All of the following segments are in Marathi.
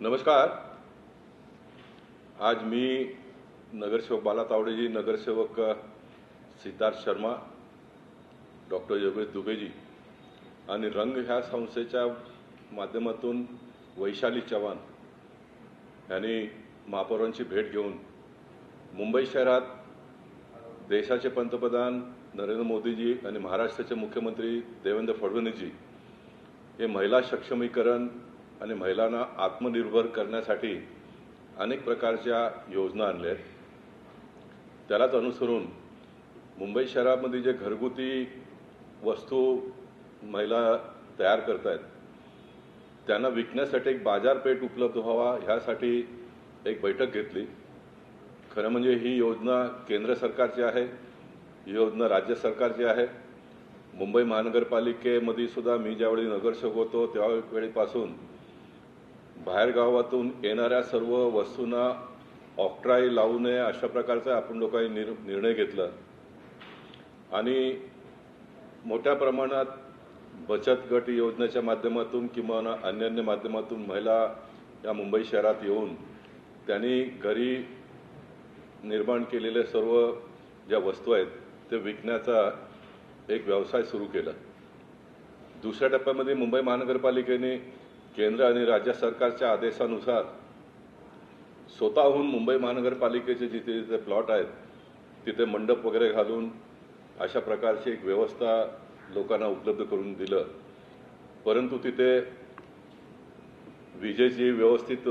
नमस्कार। आज मी नगरसेवक बाला तावडेजी, नगरसेवक सिद्धार्थ शर्मा, डॉक्टर योगेश दुबेजी आणि रंग ह्या संस्थेच्या माध्यमातून वैशाली चव्हाण यांनी महापौरांची भेट घेऊन मुंबई शहरात देशाचे पंतप्रधान नरेंद्र मोदीजी आणि महाराष्ट्राचे मुख्यमंत्री देवेंद्र फडणवीसजी हे महिला सक्षमीकरण आणि महिलांना आत्मनिर्भर करण्यासाठी अनेक प्रकारच्या योजना आणल्या आहेत। त्यालाच अनुसरून मुंबई शहरामध्ये जे घरगुती वस्तू महिला तयार करत आहेत त्यांना विकण्यासाठी एक बाजारपेठ उपलब्ध व्हावा ह्यासाठी एक बैठक घेतली। खरं म्हणजे ही योजना केंद्र सरकारची आहे, ही योजना राज्य सरकारची आहे। मुंबई महानगरपालिकेमध्ये सुद्धा मी ज्यावेळी नगरसेवक होतो त्यावेळीपासून बाहेर गावातून येणाऱ्या सर्व वस्तूंना ऑक्ट्राई लावू नये अशा प्रकारचा आपण लोकांनी निर्णय घेतला आणि मोठ्या प्रमाणात बचत गट योजनेच्या माध्यमातून किंवा अन्य माध्यमातून महिला या मुंबई शहरात येऊन त्यांनी घरी निर्माण केलेले सर्व ज्या वस्तू आहेत ते विकण्याचा एक व्यवसाय सुरू केला। दुसऱ्या टप्प्यामध्ये मुंबई महानगरपालिकेने केंद्र आणि राज्य सरकारच्या आदेशानुसार स्वतःहून मुंबई महानगरपालिकेचे जिथे जिथे प्लॉट आहेत तिथे मंडप वगैरे घालून अशा प्रकारची एक व्यवस्था लोकांना उपलब्ध करून दिलं। परंतु तिथे विजेची व्यवस्थित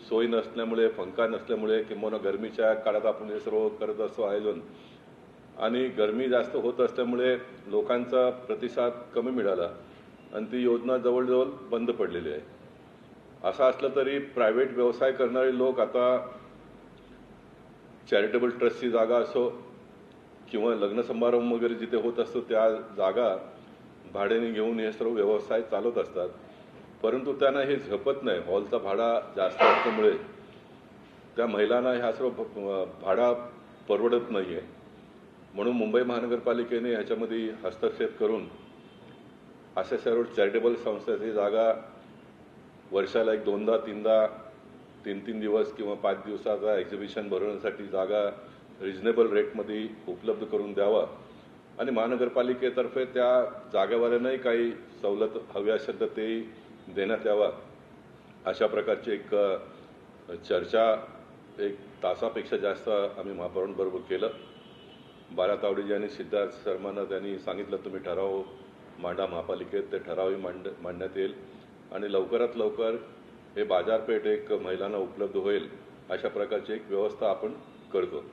सोय नसल्यामुळे, पंखा नसल्यामुळे किंवा गरमीच्या काळात आपण हे सर्व करत असतो आयोजन आणि गरमी जास्त होत असल्यामुळे लोकांचा प्रतिसाद कमी मिळाला आणि ती योजना जवळजवळ बंद पडलेली आहे। असं असलं तरी प्रायव्हेट व्यवसाय करणारे लोक आता चॅरिटेबल ट्रस्टची जागा असो किंवा लग्न समारंभ वगैरे जिथे होत असतो त्या जागा भाड्याने घेऊन हे सर्व व्यवसाय चालवत असतात। परंतु त्यांना हे झेपत नाही, हॉलचा भाडा जास्त असल्यामुळे त्या महिलांना ह्या सर्व भाडा परवडत नाही आहे। म्हणून मुंबई महानगरपालिकेने ह्याच्यामध्ये हस्तक्षेप करून अशा सर्व चॅरिटेबल संस्थांची जागा वर्षाला एक दोनदा तीनदा 3 दिवस किंवा 5 दिवसाचा एक्झिबिशन भरवण्यासाठी जागा रिजनेबल रेटमध्ये उपलब्ध करून द्यावा आणि महानगरपालिकेतर्फे त्या जागेवाल्यांनाही काही सवलत हवी असेल तर तेही देण्यात यावा अशा प्रकारची एक चर्चा एक तासापेक्षा जास्त आम्ही महापौरांबरोबर केलं। बाला तावडेजी आणि सिद्धार्थ शर्मांना त्यांनी सांगितलं तुम्ही ठराव मांडा महापालिकेत, ते ठरावही मांडण्यात येईल आणि लवकरात लवकर हे बाजारपेठ एक महिलांना उपलब्ध होईल अशा प्रकारची एक व्यवस्था आपण करतो।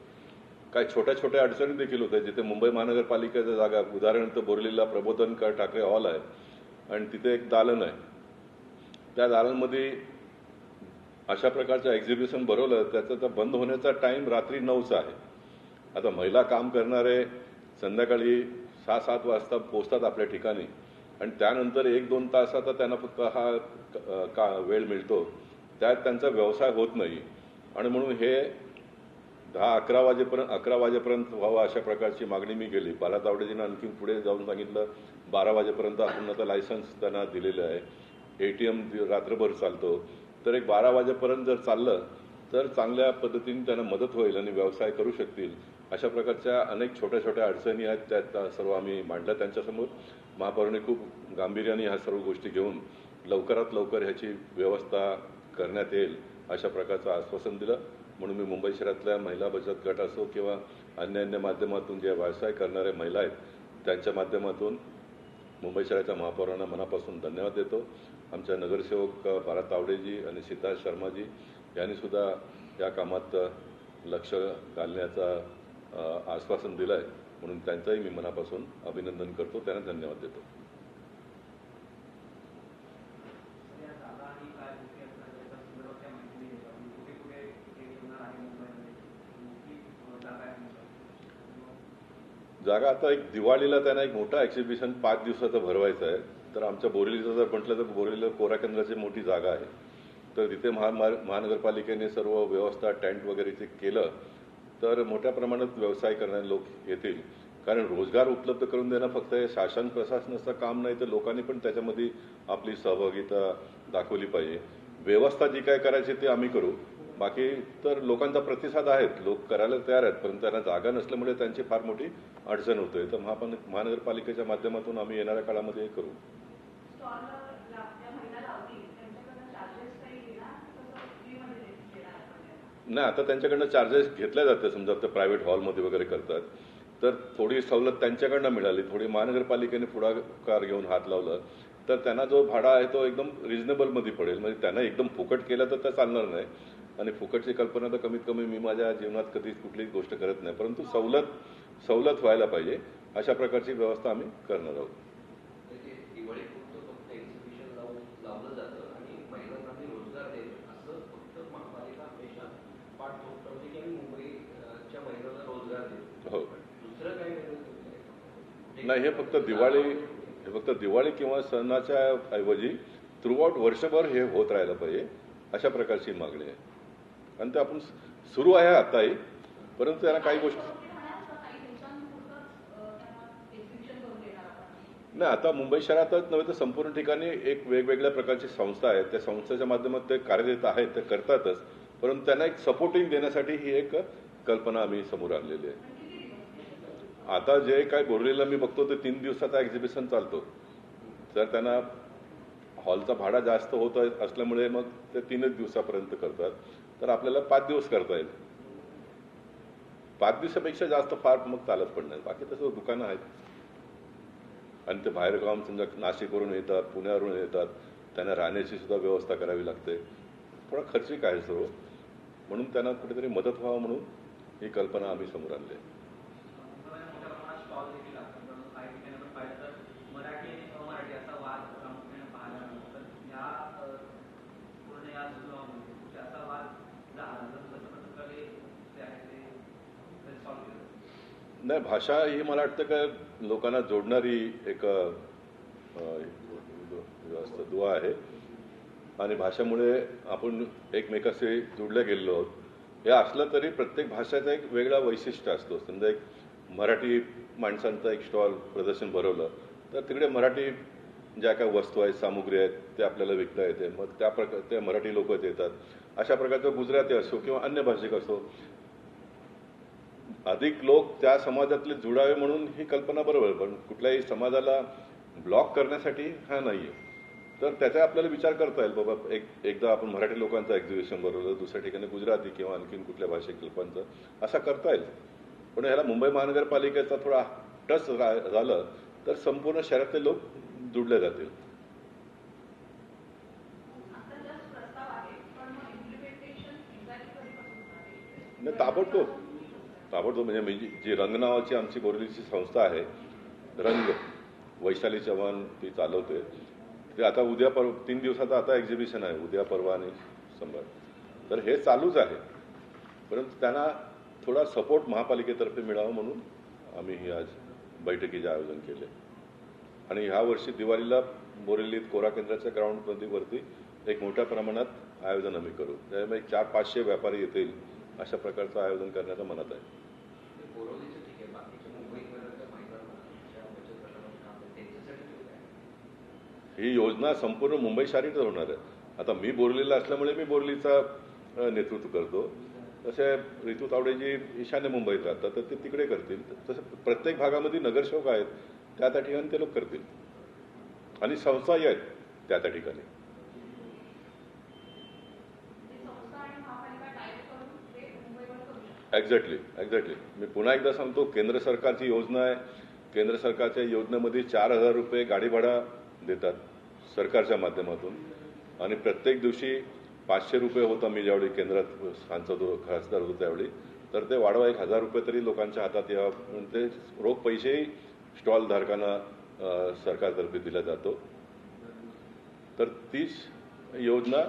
काही छोट्या छोट्या अडचणी देखील होत्या जिथे मुंबई महानगरपालिकेच्या जागा उदाहरणार्थ बोरलीला प्रबोधन ठाकरे हॉल आहे आणि तिथे एक दालन आहे। त्या दालनमध्ये अशा प्रकारचं एक्झिबिशन भरवलं त्याचा तर बंद होण्याचा टाईम रात्री 9चा आहे। आता महिला काम करणारे संध्याकाळी 6-7 वाजता पोहोचतात आपल्या ठिकाणी आणि त्यानंतर 1-2 तासाचा त्यांना फक्त हा वेळ मिळतो, त्यात त्यांचा व्यवसाय होत नाही आणि म्हणून हे 11 वाजेपर्यंत व्हावं अशा प्रकारची मागणी मी केली। बाला तावडेजींना आणखी पुढे जाऊन सांगितलं 12 वाजेपर्यंत आपण आता लायसन्स त्यांना दिलेलं आहे, ATM रात्रभर चालतो, तर एक 12 वाजेपर्यंत जर चाललं तर चांगल्या पद्धतीने त्यांना मदत होईल आणि व्यवसाय करू शकतील। अशा प्रकारच्या अनेक छोट्या छोट्या अडचणी आहेत त्यात सर्व आम्ही मांडल्या त्यांच्यासमोर। महापौरांनी खूप गांभीर्याने ह्या सर्व गोष्टी घेऊन लवकरात लवकर ह्याची व्यवस्था करण्यात येईल अशा प्रकारचं आश्वासन दिलं। म्हणून मी मुंबई शहरातल्या महिला बचत गट असो किंवा अन्य माध्यमातून जे व्यवसाय करणारे महिला आहेत त्यांच्या माध्यमातून मुंबई शहराच्या महापौरांना मनापासून धन्यवाद देतो। आमच्या नगरसेवक बाला तावडेजी आणि सिद्धार्थ शर्माजी यांनी सुद्धा या कामात लक्ष घालण्याचा आश्वासन दिलं आहे म्हणून त्यांचंही मी मनापासून अभिनंदन करतो, त्यांना धन्यवाद देतो। जागा आता एक दिवाळीला त्यांना एक मोठा एक्झिबिशन 5 दिवसाचं भरवायचं आहे, तर आमच्या बोरिवलीचं जर म्हटलं तर बोरिवलीला कोरा केंद्राची मोठी जागा आहे, तर तिथे महानगरपालिकेने सर्व व्यवस्था टेंट वगैरेचे केलं तर मोठ्या प्रमाणात व्यवसाय करणारे लोक येतील। कारण रोजगार उपलब्ध करून देणं फक्त शासन प्रशासनाचं काम नाही, तर लोकांनी पण त्याच्यामध्ये आपली सहभागिता दाखवली पाहिजे। व्यवस्था जी काय करायची ती आम्ही करू. बाकी तर लोकांचा प्रतिसाद आहेत, लोक करायला तयार आहेत, परंतु त्यांना जागा नसल्यामुळे त्यांची फार मोठी अडचण होते. तर महानगरपालिकेच्या माध्यमातून आम्ही येणाऱ्या काळामध्ये हे करू. नाही, आता त्यांच्याकडनं चार्जेस घेतले जाते. समजा ते प्रायव्हेट हॉलमध्ये वगैरे करतात तर थोडी सवलत त्यांच्याकडनं मिळाली, थोडी महानगरपालिकेने पुढाकार घेऊन हात लावलं तर त्यांना जो भाडा आहे तो एकदम रिजनेबलमध्ये पडेल. म्हणजे त्यांना एकदम फुकट केलं तर चालणार नाही. आणि फुकटची कल्पना तर कमीत कमी मी माझ्या जीवनात कधीच कुठलीच गोष्ट करत नाही, परंतु सवलत व्हायला पाहिजे अशा प्रकारची व्यवस्था आम्ही करणार आहोत. हो, नाही, हे फक्त दिवाळी किंवा सणाच्या ऐवजी थ्रूआउट वर्षभर हे होत राहिलं पाहिजे अशा प्रकारची मागणी आहे. आणि ते आपण सुरू आहे आताही, परंतु त्यांना काही गोष्टी नाही. आता मुंबई शहरातच नव्हे तर संपूर्ण ठिकाणी एक वेगवेगळ्या प्रकारची संस्था आहे. त्या संस्थेच्या माध्यमातून ते कार्यरत आहेत, ते करतातच, परंतु त्यांना एक सपोर्टिंग देण्यासाठी ही एक कल्पना आम्ही समोर आणलेली आहे. आता जे काय बोरलीला मी बघतो ते 3 दिवसाचा एक्झिबिशन चालतो. तर त्यांना हॉलचा भाडा जास्त होत असल्यामुळे मग ते 3च दिवसापर्यंत करतात. तर आपल्याला 5 दिवस करता येईल. 5 दिवसापेक्षा जास्त फार मग चालत पण नाही. बाकी तसं दुकानं आहेत आणि ते बाहेरगाव समजा नाशिकवरून येतात, पुण्यावरून येतात, त्यांना राहण्याची सुद्धा व्यवस्था करावी लागते. थोडा खर्चिक आहे सर्व, म्हणून त्यांना कुठेतरी मदत व्हावं म्हणून ही कल्पना आम्ही समोर आणली आहे. नाही, भाषा ही मला वाटतं का लोकांना जोडणारी एक दुवा आहे आणि भाषेमुळे आपण एकमेकाशी जोडले गेलेलो आहोत. हे असलं तरी प्रत्येक भाषेचा एक वेगळा वैशिष्ट्य असतो. समजा एक मराठी माणसांचा एक स्टॉल प्रदर्शन भरवलं तर तिकडे मराठी ज्या काय वस्तू आहेत, सामुग्री आहेत, ते आपल्याला विकता येते. मग त्या मराठी लोक येतात. अशा प्रकारचं गुजराती असो किंवा अन्य भाषिक असो, अधिक लोक त्या समाजातले जुळावे म्हणून ही कल्पना बरोबर, पण कुठल्याही समाजाला ब्लॉक करण्यासाठी हा नाहीये. तर त्याचा आपल्याला विचार करता येईल. बाबा एकदा आपण मराठी लोकांचं एक्झिबिशन भरवलं, दुसऱ्या ठिकाणी गुजराती किंवा आणखीन कुठल्या भाषिक लोकांचं, असं करता येईल. पण ह्याला मुंबई महानगरपालिकेचा थोडा टच झालं तर संपूर्ण शहरातले लोक जुडले जातील. नाही, ताबडतोब म्हणजे जी रंग नावाची आमची बोरलीची संस्था आहे, रंग, वैशाली चव्हाण ती चालवते. ते आता उद्या 3 दिवसाचं आता एक्झिबिशन आहे, उद्या, परवा आणि सोमवार. तर हे चालूच आहे, परंतु त्यांना थोडा सपोर्ट महापालिकेतर्फे मिळावा म्हणून आम्ही ही आज बैठकीचे आयोजन केले. आणि ह्या वर्षी दिवाळीला बोरिवलीत कोरा केंद्राच्या ग्राउंडवरती एक मोठ्या प्रमाणात आयोजन आम्ही करू. त्यामुळे 400-500 व्यापारी येतील अशा प्रकारचं आयोजन करण्याचं मनात आहे. ही योजना संपूर्ण मुंबई शहरातच होणार आहे. आता मी बोरलीला असल्यामुळे मी बोरलीचा नेतृत्व करतो. तसे रितू तावडेजी ईशान्य मुंबईत राहतात, तर ते तिकडे करतील. तसं प्रत्येक भागामध्ये नगरसेवक आहेत, त्या ठिकाणी ते लोक करतील आणि संस्थाही आहेत त्या ठिकाणी. एक्झॅक्टली. मी पुन्हा एकदा सांगतो, केंद्र सरकारची योजना आहे. केंद्र सरकारच्या योजनेमध्ये 4,000 रुपये गाडी भाडा देतात सरकारच्या माध्यमातून आणि प्रत्येक दिवशी 500 रुपये होता. मी ज्यावेळी केंद्रात खासदार होतो त्यावेळी, तर ते वाढवा 1,000 रुपये तरी लोकांच्या हातात यावं म्हणून ते रोख पैसेही स्टॉल धारकांना सरकारतर्फे दिला जातो. तर तीच योजना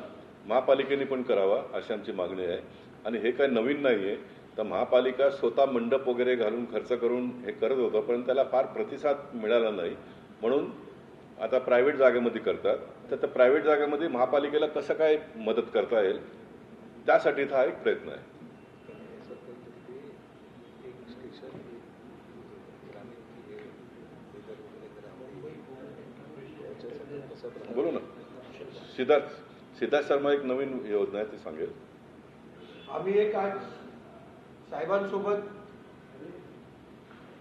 महापालिकेने पण करावा अशी आमची मागणी आहे. आणि हे काय नवीन नाही आहे. तर महापालिका स्वतः मंडप वगैरे घालून खर्च करून हे करत होतं, पण त्याला फार प्रतिसाद मिळाला नाही. म्हणून आता प्रायव्हेट जागेमध्ये करतात. तर त्या प्रायव्हेट जागेमध्ये महापालिकेला कसं काय मदत करता येईल त्यासाठीच हा एक प्रयत्न आहे. बोलू ना. सिद्धार्थ शर्मा एक नवीन योजना आहे ती सांगेल. आम्ही एक आज साहेबांसोबत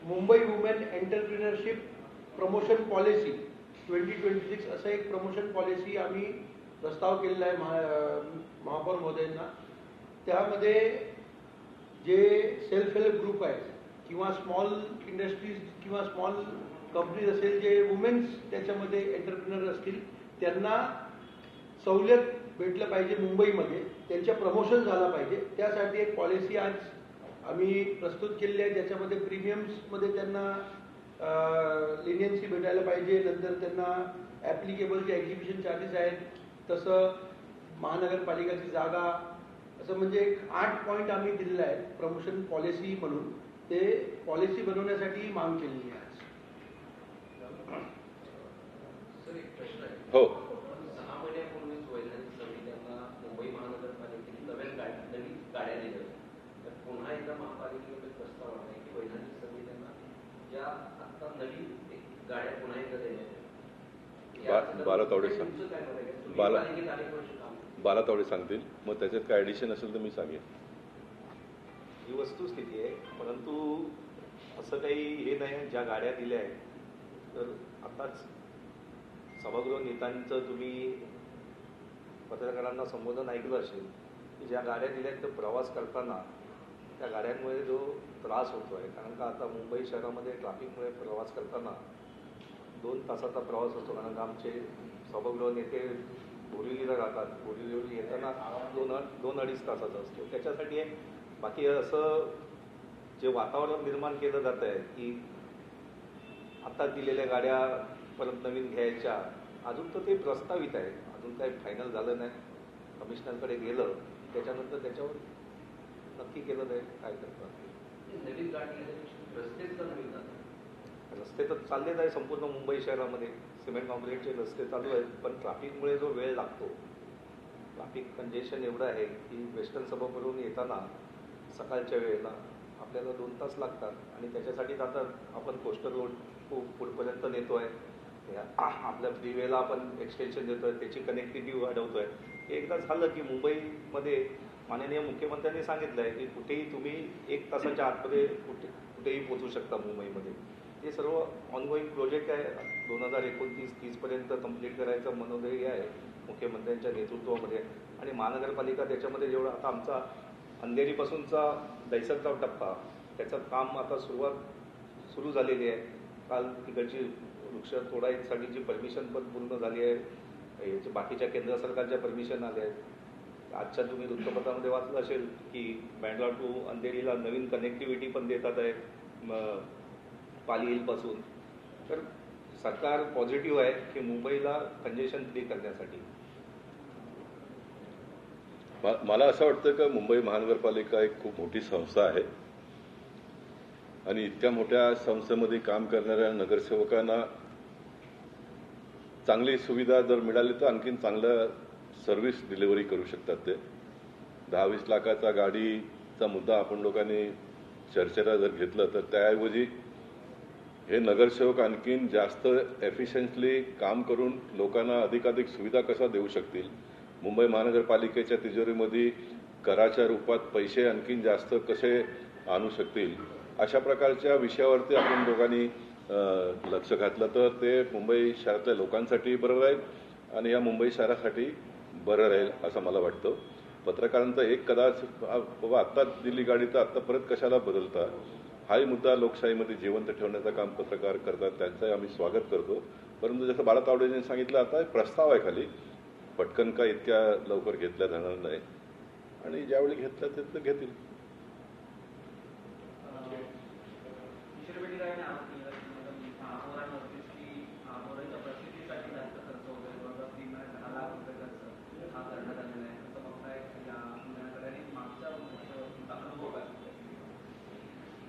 Mumbai women entrepreneurship promotion policy 2026 असं एक प्रमोशन पॉलिसी आम्ही प्रस्ताव केलेला आहे महापौर महोदयांना. त्यामध्ये जे सेल्फ हेल्प ग्रुप आहेत किंवा स्मॉल इंडस्ट्रीज किंवा स्मॉल कंपनीज असेल, जे वुमेन्स त्याच्यामध्ये एंटरप्रिनर असतील, त्यांना सवलत भेटलं पाहिजे मुंबईमध्ये, त्यांच्या प्रमोशन झालं पाहिजे. त्यासाठी एक पॉलिसी आज आम्ही प्रस्तुत केलेली आहे, ज्याच्यामध्ये प्रीमियम्समध्ये त्यांना लिनियन्सी भेटायला पाहिजे. नंतर त्यांना ॲप्लिकेबल जे एक्झिबिशन चार्जेस आहेत, तसं महानगरपालिकाची जागा, असं म्हणजे एक 8 पॉईंट आम्ही दिलेले आहेत प्रमोशन पॉलिसी म्हणून. ते पॉलिसी बनवण्यासाठी मागणी केलेली आहे. सर, एक प्रश्न आहे. हो. 6 महिन्यापूर्वीच वैधानिक समित्यांना मुंबई महानगरपालिकेने नवीन गाड्या दिल्या. तर पुन्हा एकदा महापालिकेकडे प्रस्ताव आहे की वैधानिक समित्यांना ज्या आता नवीन गाड्या पुन्हा एकदा देण्यात बाला तावडे सांग. पालिकेत अनेक वर्ष काम. बाला तावडे सांगतील, मग त्याच्यात काय ॲडिशन असेल तर मी सांगेन. ही वस्तुस्थिती आहे, परंतु असं काही हे नाही. ज्या गाड्या दिल्या आहेत, तर आताच सभागृह नेत्यांचं तुम्ही पत्रकारांना संबोधन ऐकलं असेल की ज्या गाड्या दिल्या आहेत, तर प्रवास करताना त्या गाड्यांमुळे जो त्रास होतो आहे, कारण का आता मुंबई शहरामध्ये ट्रॅफिकमुळे प्रवास करताना 2 तासाचा प्रवास होतो. कारण का आमचे सभागृह नेते बोरिवलीला राहतात, बोरिवली येताना 2-2.5 तासाचा असतो. त्याच्यासाठी आहे. बाकी असं जे वातावरण निर्माण केलं जात आहे की आता दिलेल्या गाड्या परत नवीन घ्यायच्या, अजून तर ते प्रस्तावित आहे, अजून काही फायनल झालं नाही. कमिशनरकडे गेलं, त्याच्यानंतर त्याच्यावर नक्की केलं जाईल काय करतात. नवीन गाडी रस्तेच तर नवीन जातात. रस्ते तर चाललेच आहे संपूर्ण मुंबई शहरामध्ये. सिमेंट कॉन्क्रीटचे रस्ते चालू आहेत, पण ट्रॅफिकमुळे जो वेळ लागतो, ट्रॅफिक कंजेशन एवढं आहे की वेस्टर्न सबअर्बवरून येताना सकाळच्या वेळेला आपल्याला 2 तास लागतात. आणि त्याच्यासाठीच आता आपण कोस्टल रोड खूप पुढपर्यंत नेतो आहे. आपल्या फ्रीवेला आपण एक्सटेन्शन देतो आहे, त्याची कनेक्टिव्हिटी वाढवतो आहे. हे एकदा झालं की मुंबईमध्ये माननीय मुख्यमंत्र्यांनी सांगितलं आहे की कुठेही तुम्ही 1 तासाच्या आतमध्ये कुठेही पोचू शकता मुंबईमध्ये. हे सर्व ऑनगोईंग प्रोजेक्ट आहे. 2029-30 पर्यंत कंप्लीट करायचं मनोदय आहे मुख्यमंत्र्यांच्या नेतृत्वामध्ये. आणि महानगरपालिका त्याच्यामध्ये जेवढा आता आमचा अंधेरीपासूनचा दहिसरचा टप्पा, त्याचं काम आता सुरू झालेली आहे. काल तिकडची वृक्ष तोडाईसाठीची परमिशन पण पूर्ण झाली आहे. याच्या बाकीच्या केंद्र सरकारच्या परमिशन आल्या आहेत. आजच्या तुम्ही वृत्तपत्रामध्ये वाचलं असेल की बँड्रा टू अंधेरीला नवीन कनेक्टिव्हिटी पण देतात आहे पाली हिलपासून. तर सरकार पॉझिटिव्ह आहे की मुंबईला कंजेशन फ्री करण्यासाठी. मला असं वाटतं की मुंबई महानगरपालिका एक खूप मोठी संस्था आहे आणि इतक्या मोठ्या संस्थेमध्ये काम करणाऱ्या नगरसेवकांना चांगली सुविधा जर मिळाली तर आणखीन चांगलं सर्व्हिस डिलिव्हरी करू शकतात. ते 10-20 लाखाचा गाडीचा मुद्दा आपण लोकांनी चर्चेला जर घेतलं, तर त्याऐवजी हे नगरसेवक आणखीन जास्त एफिशियंटली काम करून लोकांना अधिकाधिक सुविधा कसा देऊ शकतील, मुंबई महानगरपालिकेच्या तिजोरीमध्ये कराच्या रूपात पैसे आणखीन जास्त कसे आणू शकतील, अशा प्रकारच्या विषयावरती आपण दोघांनी लक्ष घातलं तर ते मुंबई शहरातल्या लोकांसाठी बरं राहील आणि या मुंबई शहरासाठी बरं राहील असं मला वाटतं. पत्रकारांचा एक कदाच बाबा आत्ताच दिली गाडी तर आत्ता परत कशाला बदलता, हाही मुद्दा लोकशाहीमध्ये जिवंत ठेवण्याचं काम पत्रकार करतात, त्यांचंही आम्ही स्वागत करतो. परंतु जसं बाला तावडेंनी सांगितलं, आता प्रस्ताव आहे खाली, पटकन का इतक्या लवकर घेतल्या जाणार नाही आणि ज्यावेळी घेतल्या ते घेतील.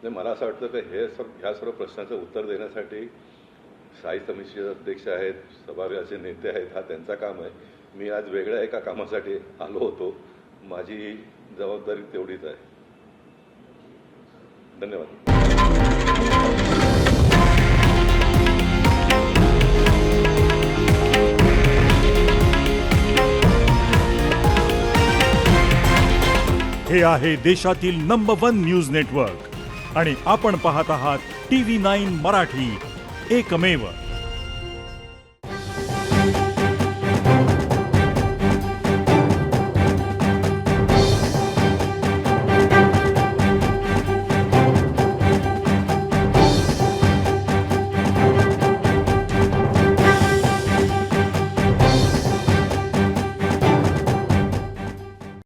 नाही, मला असं वाटतं की ह्या सर्व प्रश्नाचं उत्तर देण्यासाठी स्थायी समितीचे अध्यक्ष आहेत, सभागृहाचे नेते आहेत, हा त्यांचा काम आहे. मी आज वेगळ्या एका कामासाठी आलो होतो. माझी जबाबदारी तेवढीच आहे. धन्यवाद. हे आहे देशातील नंबर 1 न्यूज नेटवर्क आणि आपण पाहत आहात TV9 मराठी, एकमेव.